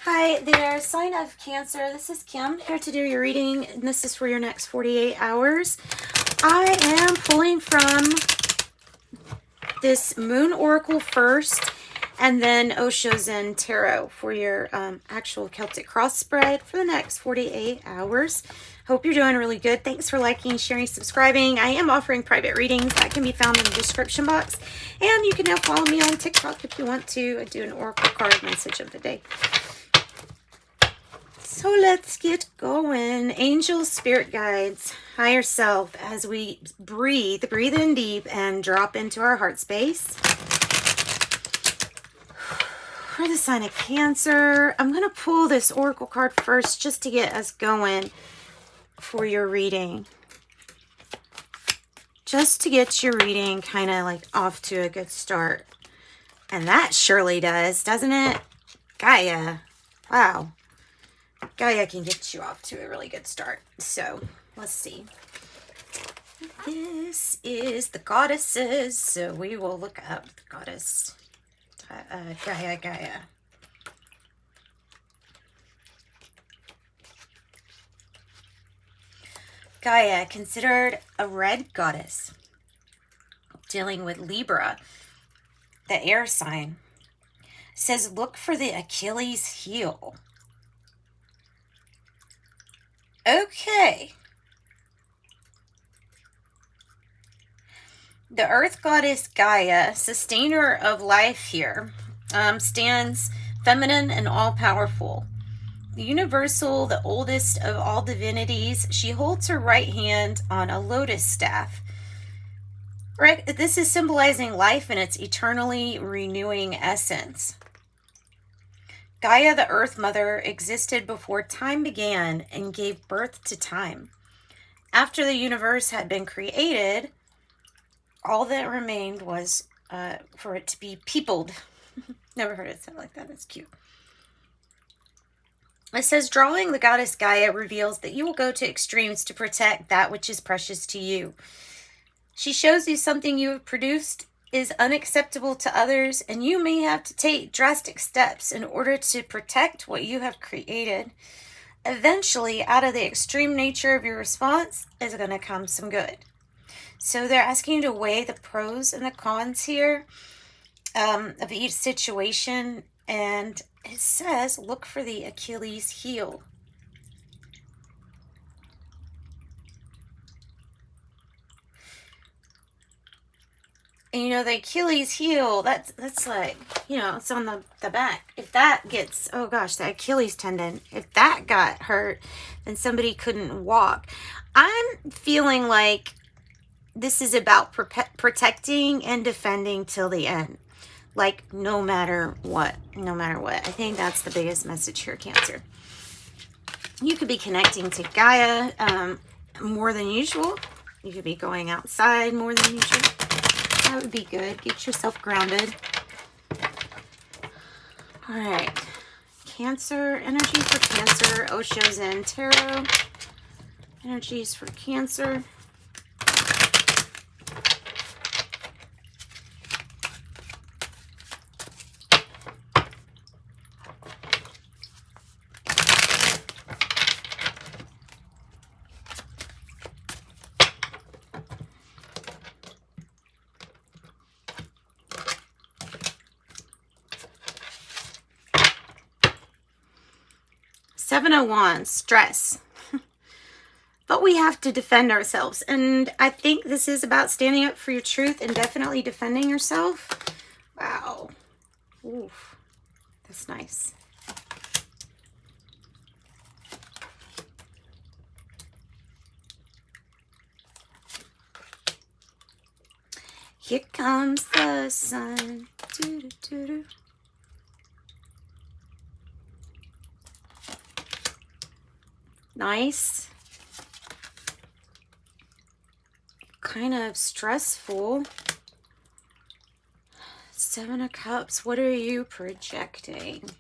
Hi there, sign of Cancer. This is Kim here to do your reading, and this is for your next 48 hours. I am pulling from this Moon Oracle first, and then Osho's Zen Tarot for your actual Celtic cross spread for the next 48 hours. Hope you're doing really good. Thanks for liking, sharing, subscribing. I am offering private readings that can be found in the description box, and you can now follow me on TikTok if you want to. I do an Oracle card message of the day. So let's get going. Angels, spirit guides, higher self, as we breathe in deep and drop into our heart space. For the sign of Cancer, I'm going to pull this oracle card first just to get us going for your reading. Just to get your reading kind of like off to a good start. And that surely does, doesn't it? Gaia. Wow. Gaia can get you off to a really good start. So, let's see. This is the goddesses. So, we will look up the goddess. Gaia. Gaia, considered a red goddess, dealing with Libra, the air sign, says look for the Achilles heel. Okay. The earth goddess Gaia, sustainer of life here, stands feminine and all-powerful. The universal, the oldest of all divinities, she holds her right hand on a lotus staff. Right? This is symbolizing life in its eternally renewing essence. Gaia, the Earth Mother, existed before time began and gave birth to time. After the universe had been created, all that remained was for it to be peopled. Never heard it said like that. It's cute. It says, drawing the goddess Gaia reveals that you will go to extremes to protect that which is precious to you. She shows you something you have produced is unacceptable to others, and you may have to take drastic steps in order to protect what you have created. Eventually, out of the extreme nature of your response is going to come some good. So they're asking you to weigh the pros and the cons here of each situation, and it says look for the Achilles heel. And, you know, the Achilles heel, that's like, you know, it's on the back. If that gets, oh gosh, the Achilles tendon, if that got hurt, then somebody couldn't walk. I'm feeling like this is about protecting and defending till the end. Like, no matter what. I think that's the biggest message here, Cancer. You could be connecting to Gaia more than usual. You could be going outside more than usual. That would be good. Get yourself grounded. All right. Cancer. Energy for Cancer. Osho's Zen Tarot. Energies for Cancer. Seven of Wands, stress. But we have to defend ourselves. And I think this is about standing up for your truth and definitely defending yourself. Wow. Oof. That's nice. Here comes the sun. Doo-doo-doo-doo. Nice. Kind of stressful. Seven of Cups. What are you projecting?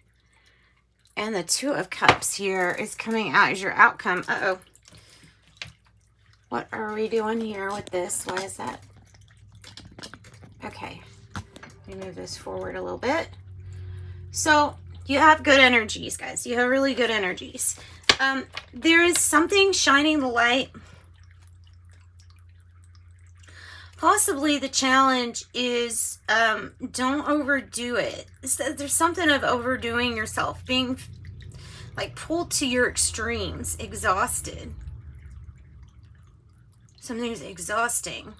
And the Two of Cups here is coming out as your outcome. Uh-oh. What are we doing here with this? Why is that? Okay. Let me move this forward a little bit. So You have good energies, guys. You have really good energies. There is something shining the light. Possibly the challenge is don't overdo it. There's something of overdoing yourself, being like pulled to your extremes, exhausted. Something's exhausting.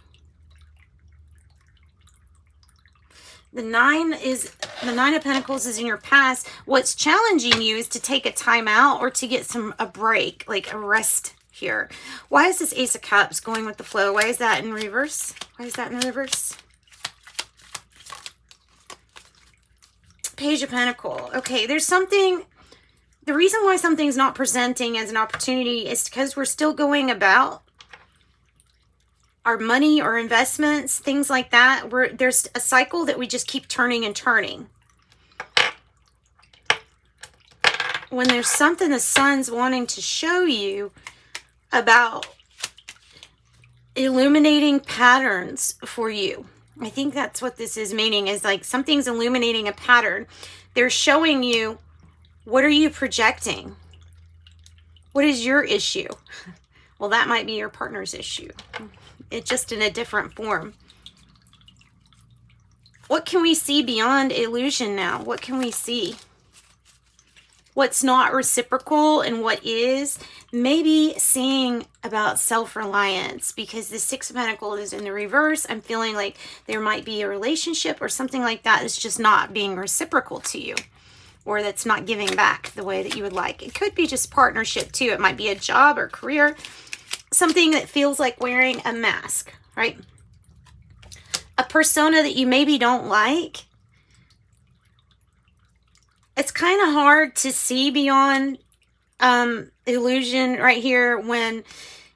The Nine of Pentacles is in your past. What's challenging you is to take a time out or to get a break, like a rest here. Why is this Ace of Cups going with the flow? Why is that in reverse? Why is that in reverse? Page of Pentacles. Okay, there's something. The reason why something's not presenting as an opportunity is because we're still going about our money or investments, things like that. There's a cycle that we just keep turning and turning. When there's something the sun's wanting to show you about illuminating patterns for you. I think that's what this is meaning, is like something's illuminating a pattern. They're showing you, what are you projecting? What is your issue? Well, that might be your partner's issue. It's just in a different form. What can we see beyond illusion now? What can we see? What's not reciprocal and what is? Maybe seeing about self-reliance, because the Six of Pentacles is in the reverse. I'm feeling like there might be a relationship or something like that that's just not being reciprocal to you, or that's not giving back the way that you would like. It could be just partnership too. It might be a job or career. Something that feels like wearing a mask, right? A persona that you maybe don't like. It's kind of hard to see beyond illusion right here when,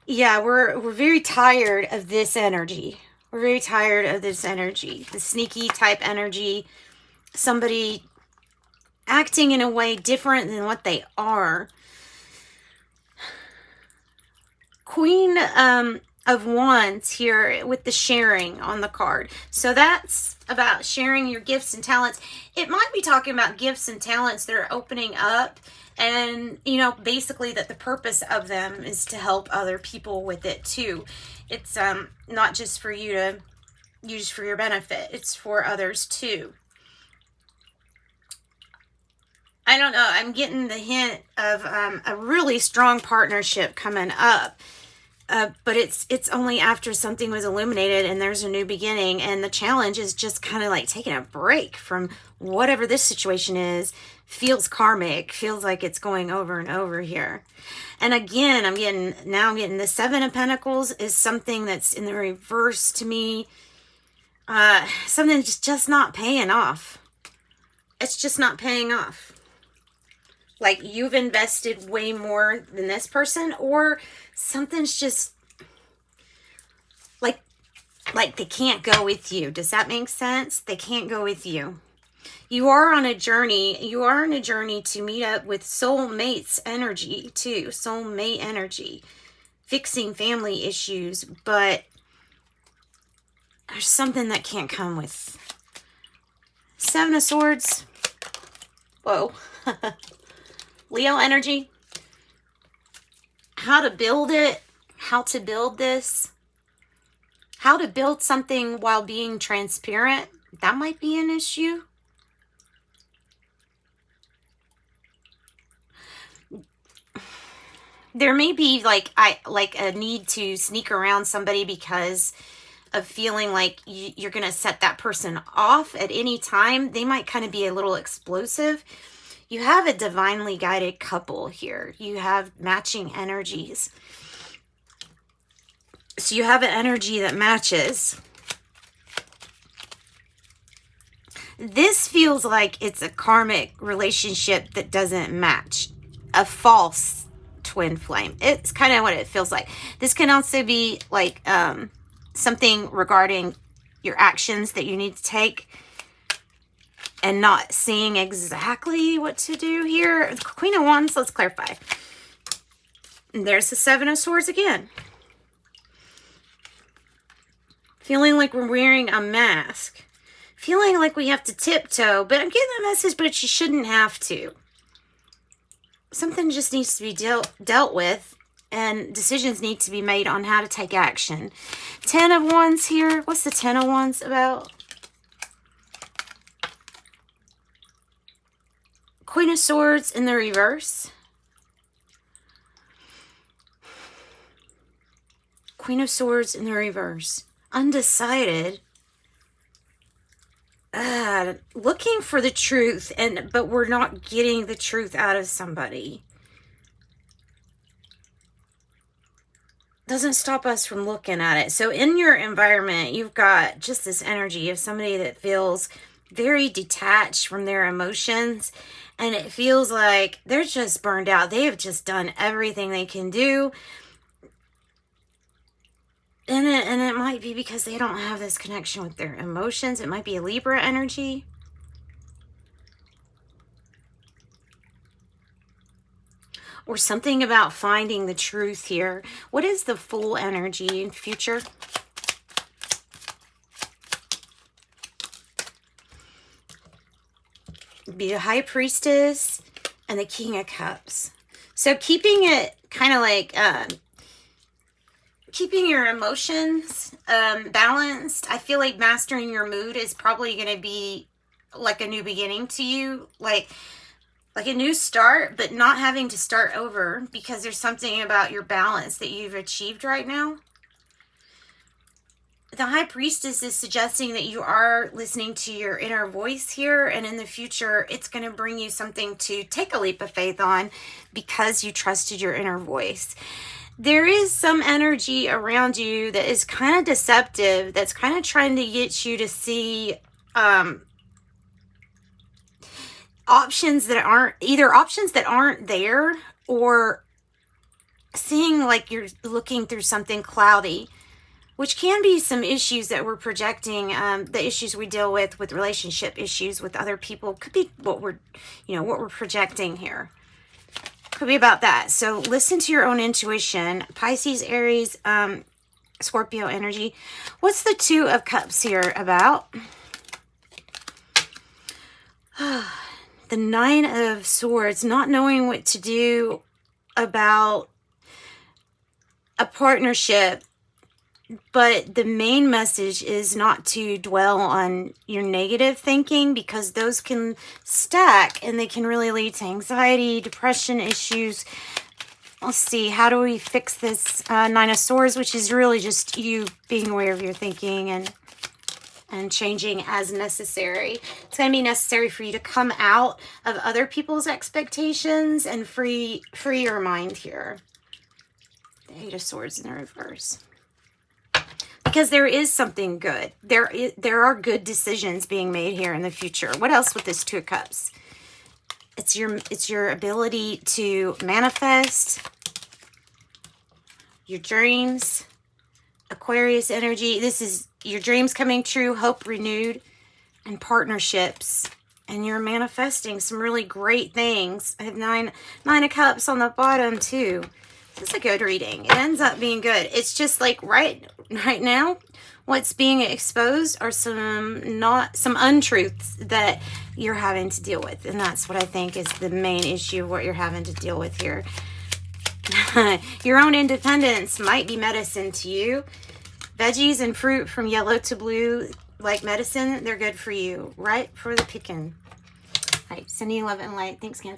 yeah, we're very tired of this energy. We're very tired of this energy, the sneaky type energy, somebody acting in a way different than what they are. Queen of Wands here with the sharing on the card. So that's about sharing your gifts and talents. It might be talking about gifts and talents that are opening up, and, you know, basically that the purpose of them is to help other people with it too. It's not just for you to use for your benefit. It's for others too. I don't know. I'm getting the hint of a really strong partnership coming up. But it's only after something was illuminated and there's a new beginning, and the challenge is just kind of like taking a break from whatever this situation is. Feels karmic, feels like it's going over and over here. And again, I'm getting the Seven of Pentacles is something that's in the reverse to me. Something just not paying off. It's just not paying off. Like you've invested way more than this person, or something's just like they can't go with you. Does that make sense? They can't go with you. You are on a journey. You are on a journey to meet up with soulmates energy too. Soulmate energy. Fixing family issues, but there's something that can't come with Seven of Swords. Whoa. Leo energy. How to build it. How to build this. How to build something while being transparent. That might be an issue. There may be like a need to sneak around somebody because of feeling like you're going to set that person off at any time. They might kind of be a little explosive. You have a divinely guided couple here. You have matching energies. So you have an energy that matches. This feels like it's a karmic relationship that doesn't match. A false twin flame. It's kind of what it feels like. This can also be like something regarding your actions that you need to take and not seeing exactly what to do here. The Queen of Wands, let's clarify. And there's the Seven of Swords again. Feeling like we're wearing a mask. feeling like we have to tiptoe, but I'm getting the message, but you shouldn't have to. Something just needs to be dealt with, and decisions need to be made on how to take action. 10 of Wands here. What's the 10 of Wands about? Queen of Swords in the reverse. Queen of Swords in the reverse. Undecided. Looking for the truth, but we're not getting the truth out of somebody. Doesn't stop us from looking at it. So in your environment, you've got just this energy of somebody that feels very detached from their emotions, and it feels like they're just burned out. They have just done everything they can do. And it might be because they don't have this connection with their emotions. It might be a Libra energy. Or something about finding the truth here. What is the Fool energy in future? Be the High Priestess and the King of Cups. So keeping it kind of like... keeping your emotions balanced. I feel like mastering your mood is probably going to be like a new beginning to you. Like a new start, but not having to start over, because there's something about your balance that you've achieved right now. The High Priestess is suggesting that you are listening to your inner voice here, and in the future, it's going to bring you something to take a leap of faith on because you trusted your inner voice. There is some energy around you that is kind of deceptive, that's kind of trying to get you to see options that aren't there, or seeing like you're looking through something cloudy, which can be some issues that we're projecting. The issues we deal with relationship issues with other people, could be what we're projecting here. Could be about that. So listen to your own intuition. Pisces, Aries, Scorpio energy. What's the Two of Cups here about? The Nine of Swords, not knowing what to do about a partnership, but the main message is not to dwell on your negative thinking, because those can stack and they can really lead to anxiety, depression issues. Let's see, how do we fix this Nine of Swords, which is really just you being aware of your thinking and changing as necessary. It's going to be necessary for you to come out of other people's expectations and free your mind here. The Eight of Swords in the reverse. Because there is something good. There are good decisions being made here in the future. What else with this Two of Cups? It's your ability to manifest your dreams. Aquarius energy. This is your dreams coming true, hope renewed, and partnerships. And you're manifesting some really great things. I have Nine of Cups on the bottom too. This is a good reading. It ends up being good. It's just like right now, what's being exposed are some untruths that you're having to deal with. And that's what I think is the main issue of what you're having to deal with here. Your own independence might be medicine to you. Veggies and fruit from yellow to blue, like medicine, they're good for you. Right for the picking. All right, sending you love and light. Thanks, Cancer.